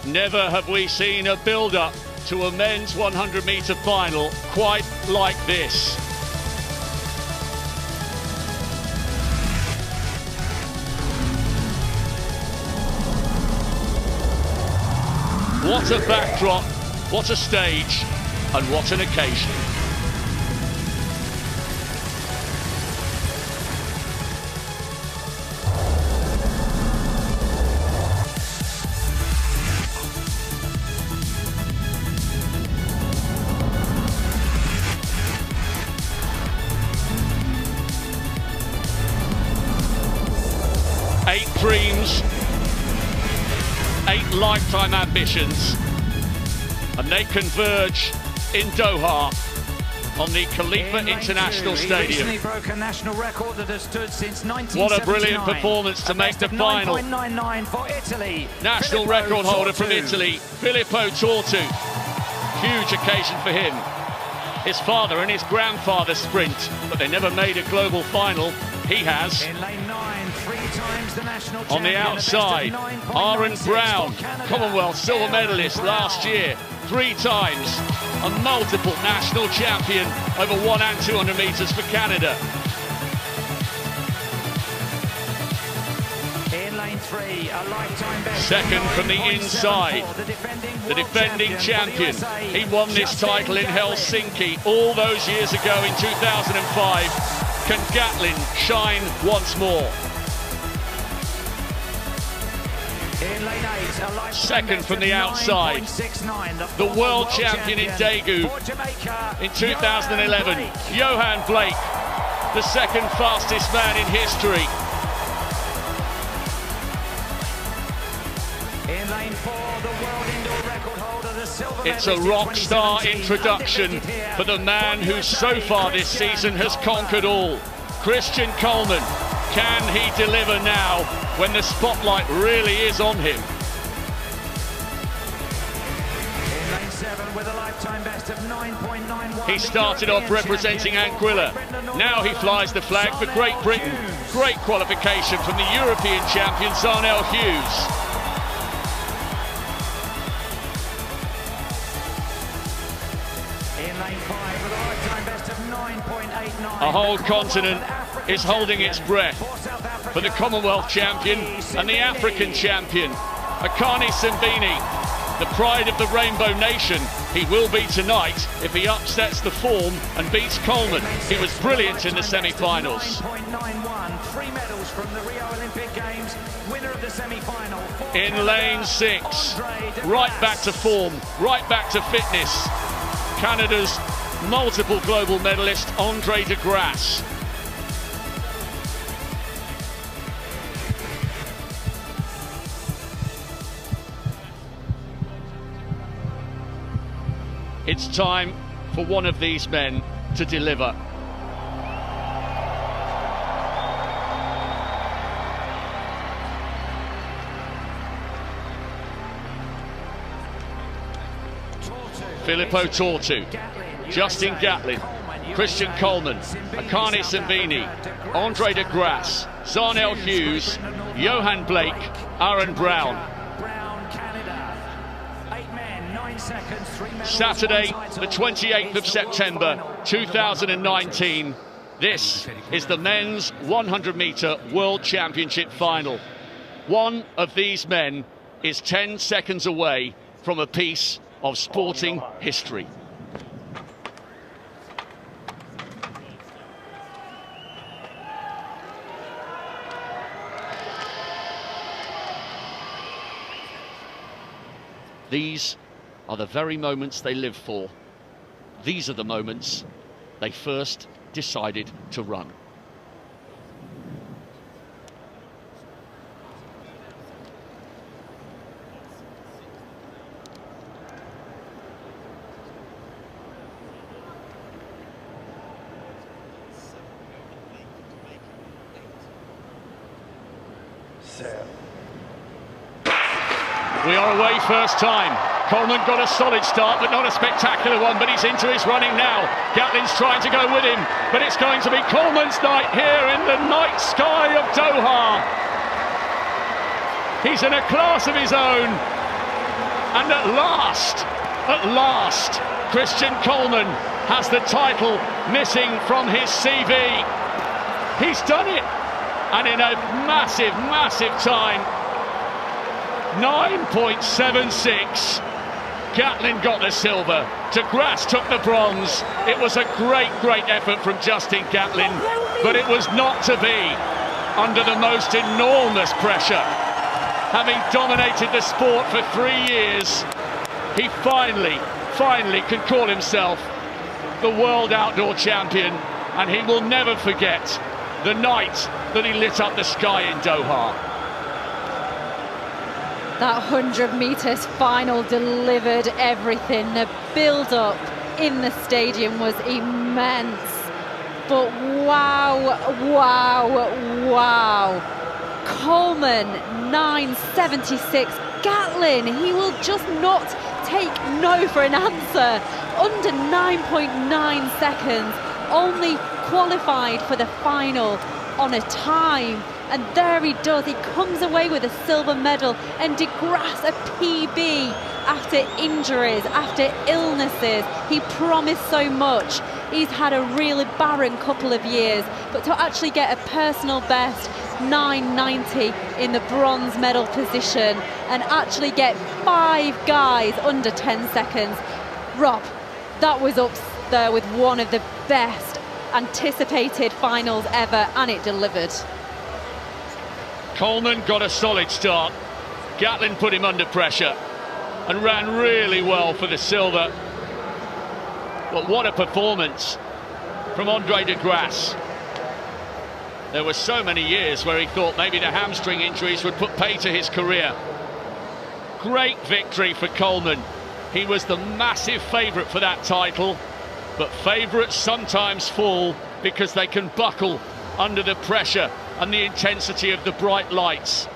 Never have we seen a build-up to a men's 100-metre final quite like this. What a backdrop, what a stage, and what an occasion. Eight dreams, 8 lifetime ambitions, and they converge in Doha on the Khalifa International Stadium. Broke a national record that has stood since 1979. What a brilliant performance to make the final. 9.99 for Italy. National record holder from Italy, Filippo Tortu. Huge occasion for him. His father and his grandfather sprint, but they never made a global final. He has. In lane 9, 3 times the national On the outside, Aaron Brown, Commonwealth silver medalist last year, 3 times, a multiple national champion over 100 and 200 metres for Canada. In lane 3, a lifetime best. Second from the inside, the defending champion. He won this title in Helsinki all those years ago in 2005. Can Gatlin shine once more? In lane 8, second from the outside, the world champion in Daegu in 2011, Johan Blake, the second fastest man in history. In lane 4, the world indoor record holder, the silver It's a rock star introduction for the man who so far this season has conquered all. Christian Coleman, can he deliver now when the spotlight really is on him? In lane 7 with a lifetime best of 9.91. He started off representing Anguilla. Now he flies the flag for Great Britain. Great qualification from the European champion Zarnell Hughes. In lane 5 with a lifetime best of 9.89. A whole continent is holding its breath for the Commonwealth champion and the African champion, Akani Simbini, the pride of the Rainbow Nation. He will be tonight if he upsets the form and beats Coleman. He was brilliant in the semi-finals. 9.91, 3 medals from the Rio Olympic Games, winner of the semi-final. In lane 6, right back to form, right back to fitness. Canada's multiple global medalist, Andre de Grasse. It's time for one of these men to deliver. Filippo Tortu, Justin Gatlin, Christian Coleman, Akani Simbini, Andre de Grasse, Zarnell Hughes, Johan Blake, Aaron Brown. Saturday, the 28th of September, 2019. This is the men's 100-metre World Championship final. One of these men is 10 seconds away from a piece of sporting history. These are the very moments they live for. These are the moments they first decided to run. We are away first time. Coleman got a solid start, but not a spectacular one, but he's into his running now. Gatlin's trying to go with him, but it's going to be Coleman's night here in the night sky of Doha. He's in a class of his own. And at last, Christian Coleman has the title missing from his CV. He's done it, and in a massive, massive time. 9.76. Gatlin got the silver. De Grasse took the bronze. It was a great, great effort from Justin Gatlin, but it was not to be under the most enormous pressure. Having dominated the sport for 3 years, he finally can call himself the world outdoor champion, and he will never forget the night that he lit up the sky in Doha. That 100 metres final delivered everything. The build-up in the stadium was immense. But wow. Coleman, 9.76. Gatlin, he will just not take no for an answer. Under 9.9 seconds. Only qualified for the final on a time. And there he does, he comes away with a silver medal, and De Grasse a PB after injuries, after illnesses. He promised so much. He's had a really barren couple of years, but to actually get a personal best, 9.90 in the bronze medal position, and actually get 5 guys under 10 seconds. Rob, that was up there with one of the best anticipated finals ever, and it delivered. Coleman got a solid start. Gatlin put him under pressure and ran really well for the silver. But what a performance from Andre De Grasse. There were so many years where he thought maybe the hamstring injuries would put pay to his career. Great victory for Coleman. He was the massive favourite for that title, but favourites sometimes fall because they can buckle under the pressure and the intensity of the bright lights.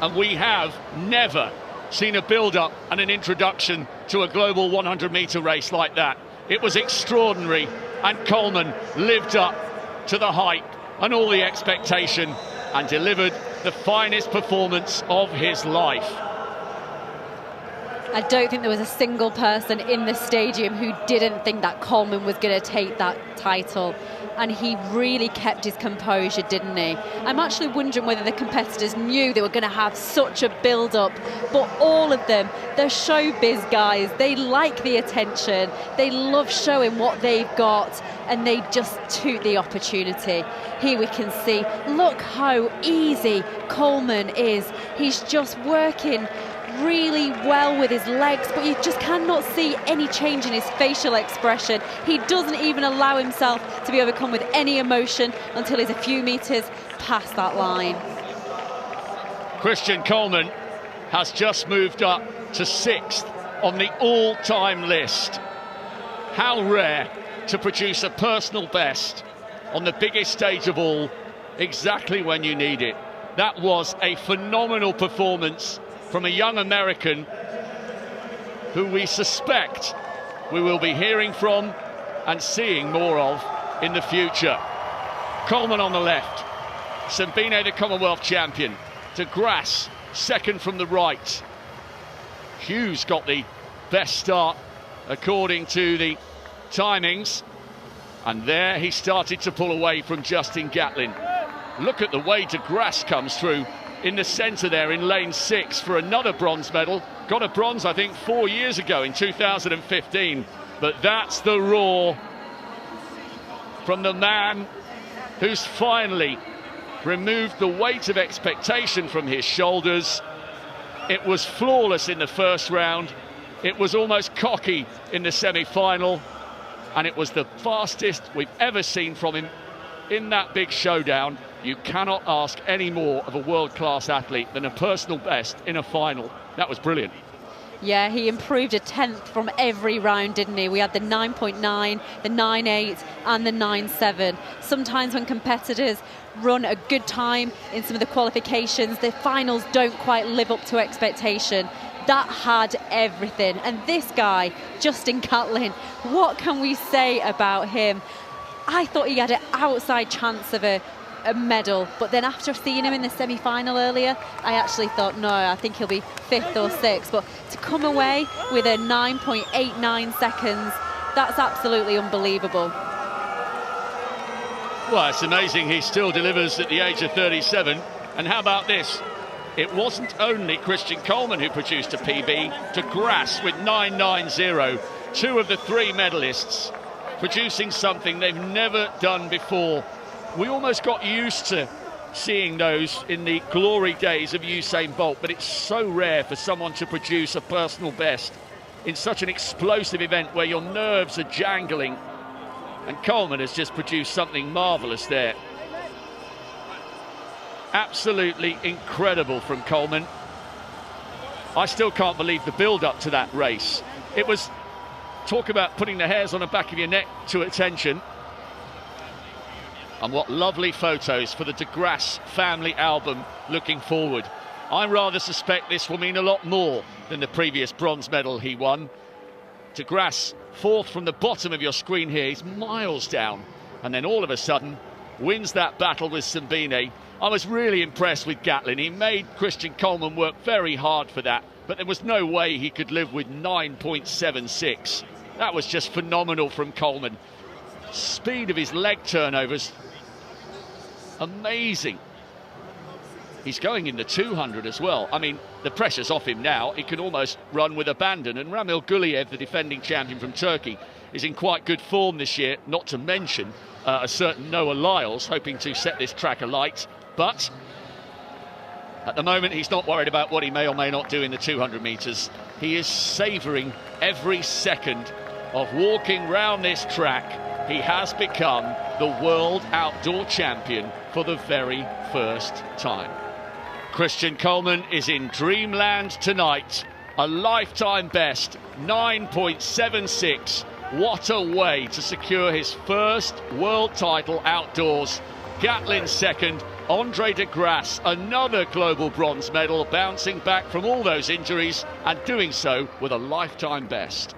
And we have never seen a build-up and an introduction to a global 100-metre race like that. It was extraordinary, and Coleman lived up to the hype and all the expectation and delivered the finest performance of his life. I don't think there was a single person in the stadium who didn't think that Coleman was going to take that title. And he really kept his composure, didn't he? I'm actually wondering whether the competitors knew they were going to have such a build-up. But all of them, they're showbiz guys. They like the attention. They love showing what they've got. And they just took the opportunity. Here we can see, look how easy Coleman is. He's just working really well with his legs, but you just cannot see any change in his facial expression. He doesn't even allow himself to be overcome with any emotion until he's a few metres past that line. Christian Coleman has just moved up to 6th on the all-time list. How rare to produce a personal best on the biggest stage of all, exactly when you need it. That was a phenomenal performance from a young American who we suspect we will be hearing from and seeing more of in the future. Coleman on the left, Simbine the Commonwealth champion, De Grasse second from the right. Hughes got the best start according to the timings, and there he started to pull away from Justin Gatlin. Look at the way De Grasse comes through in the centre there in lane 6 for another bronze medal. Got a bronze, I think, 4 years ago in 2015. But that's the roar from the man who's finally removed the weight of expectation from his shoulders. It was flawless in the first round. It was almost cocky in the semi-final. And it was the fastest we've ever seen from him in that big showdown. You cannot ask any more of a world-class athlete than a personal best in a final. That was brilliant. Yeah, he improved a 10th from every round, didn't he? We had the 9.9, the 9.8 and the 9.7. Sometimes when competitors run a good time in some of the qualifications, the finals don't quite live up to expectation. That had everything. And this guy, Justin Gatlin, what can we say about him? I thought he had an outside chance of a a medal, but then after seeing him in the semi-final earlier, I actually thought, no, I think he'll be 5th or 6th, but to come away with a 9.89 seconds, that's absolutely unbelievable. Well, it's amazing he still delivers at the age of 37. And how about this? It wasn't only Christian Coleman who produced a PB. De Grasse with 9.90, 2 of the 3 medalists producing something they've never done before. We almost got used to seeing those in the glory days of Usain Bolt, but it's so rare for someone to produce a personal best in such an explosive event where your nerves are jangling. And Coleman has just produced something marvellous there. Absolutely incredible from Coleman. I still can't believe the build-up to that race. It was, talk about putting the hairs on the back of your neck to attention. And what lovely photos for the De Grasse family album looking forward. I rather suspect this will mean a lot more than the previous bronze medal he won. De Grasse, 4th from the bottom of your screen here, he's miles down. And then all of a sudden, wins that battle with Simbine. I was really impressed with Gatlin. He made Christian Coleman work very hard for that, but there was no way he could live with 9.76. That was just phenomenal from Coleman. Speed of his leg turnovers, amazing. He's going in the 200 as well. I mean, the pressure's off him now. He can almost run with abandon. And Ramil Guliev, the defending champion from Turkey, is in quite good form this year, not to mention a certain Noah Lyles, hoping to set this track alight. But at the moment, he's not worried about what he may or may not do in the 200 metres. He is savouring every second of walking round this track. He has become the world outdoor champion for the very first time. Christian Coleman is in dreamland tonight. A lifetime best, 9.76. What a way to secure his first world title outdoors. Gatlin 2nd, Andre De Grasse, another global bronze medal, bouncing back from all those injuries and doing so with a lifetime best.